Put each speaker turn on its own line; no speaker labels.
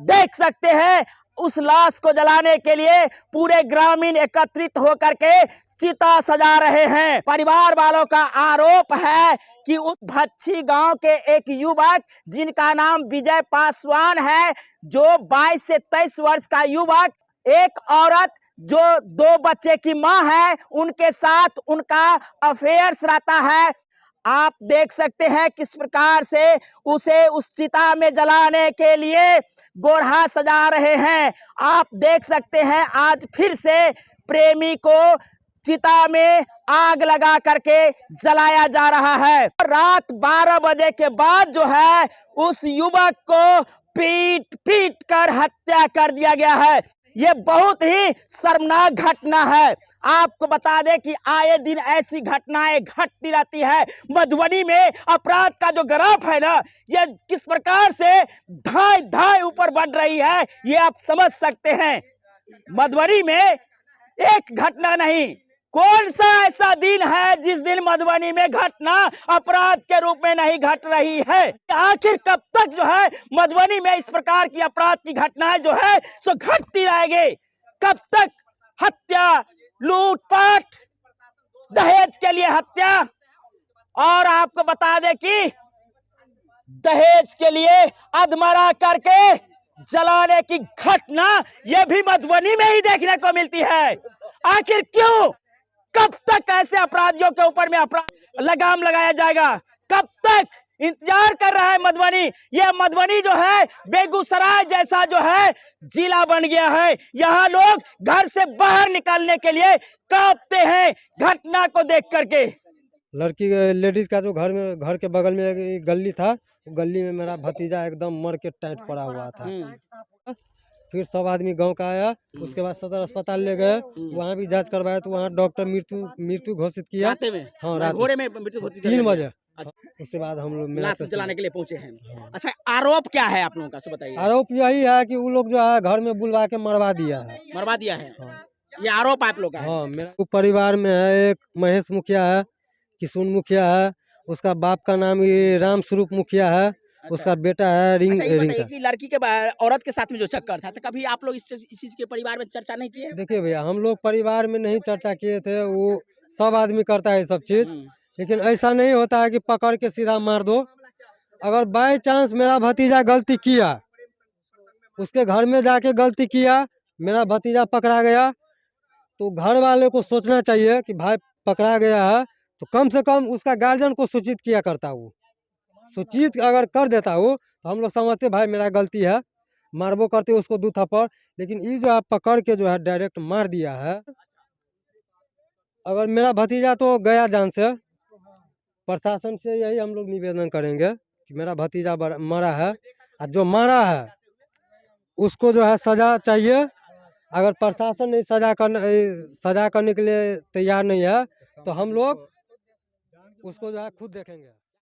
देख सकते हैं उस लाश को जलाने के लिए पूरे ग्रामीण एकत्रित होकर के चिता सजा रहे हैं। परिवार वालों का आरोप है कि उस भच्छी गांव के एक युवक जिनका नाम विजय पासवान है, जो 22 से 23 वर्ष का युवक, एक औरत जो 2 बच्चे की मां है, उनके साथ उनका अफेयर्स रहता है। आप देख सकते हैं किस प्रकार से उसे उस चिता में जलाने के लिए गोरहा सजा रहे हैं। आप देख सकते हैं आज फिर से प्रेमी को चिता में आग लगा करके जलाया जा रहा है। रात 12 बजे के बाद जो है उस युवक को पीट पीट कर हत्या कर दिया गया है। ये बहुत ही शर्मनाक घटना है। आपको बता दें कि आए दिन ऐसी घटनाएं घटती रहती है। मधुबनी में अपराध का जो ग्राफ है ना, ये किस प्रकार से धाय धाय ऊपर बढ़ रही है, ये आप समझ सकते हैं। मधुबनी में एक घटना नहीं, कौन सा ऐसा दिन है जिस दिन मधुबनी में घटना अपराध के रूप में नहीं घट रही है। आखिर कब तक जो है मधुबनी में इस प्रकार की अपराध की घटनाएं जो है सो घटती रहेगी? कब तक हत्या, लूटपाट, दहेज के लिए हत्या? और आपको बता दें कि दहेज के लिए अधमरा करके जलाने की घटना यह भी मधुबनी में ही देखने को मिलती है। आखिर क्यों? कब तक ऐसे अपराधियों के ऊपर में अपराध लगाम लगाया जाएगा? कब तक इंतजार कर रहा है मधुबनी? यह मधुबनी जो है बेगूसराय जैसा जो है जिला बन गया है। यहाँ लोग घर से बाहर निकलने के लिए कांपते हैं घटना को देख करके।
लड़की लेडीज का जो घर के बगल में एक गली था, गली में मेरा भतीजा एकदम मर के टाइट पड़ा हुआ था। फिर सब आदमी गांव का आया, उसके बाद सदर अस्पताल ले गए, वहाँ भी जांच करवाया तो वहाँ डॉक्टर मृत्यु घोषित किया। हाँ, रात में मृत्यु घोषित 3 बजे। उसके बाद हम लोग
लाश जलाने के लिए पहुंचे हैं। अच्छा, आरोप क्या है आप लोगों का, सो बताइए।
आरोप यही है कि वो लोग जो है घर में बुलवा के मरवा दिया है।
मरवा दिया है? हाँ। ये आरोप आप लोग का है?
हाँ, मेरा परिवार में है, एक महेश मुखिया है, किशुन मुखिया है, उसका बाप का नाम ये राम स्वरूप मुखिया है। अच्छा। उसका बेटा है रिंग।
अच्छा, कि लड़की के औरत के साथ में जो चक्कर था, तो कभी आप लोग इस चीज के परिवार में चर्चा नहीं किए?
देखिए भैया, हम लोग परिवार में नहीं चर्चा किए थे, वो सब आदमी करता है सब चीज, लेकिन ऐसा नहीं होता है कि पकड़ के सीधा मार दो। अगर बाय चांस मेरा भतीजा गलती किया, उसके घर में जाके गलती किया, मेरा भतीजा पकड़ा गया, तो घर वाले को सोचना चाहिए कि भाई पकड़ा गया है तो कम से कम उसका गार्जियन को सूचित किया करता हूँ। सूचित अगर कर देता हूँ तो हम लोग समझते भाई मेरा गलती है, मारबो करते उसको 2 थप्पड़। लेकिन ये जो आप पकड़ के जो है डायरेक्ट मार दिया है, अगर मेरा भतीजा तो गया जान से। प्रशासन से यही हम लोग निवेदन करेंगे कि मेरा भतीजा मरा है, और जो मारा है उसको जो है सजा चाहिए। अगर प्रशासन नहीं सजा करने के लिए तैयार नहीं है तो हम लोग उसको जो है खुद देखेंगे।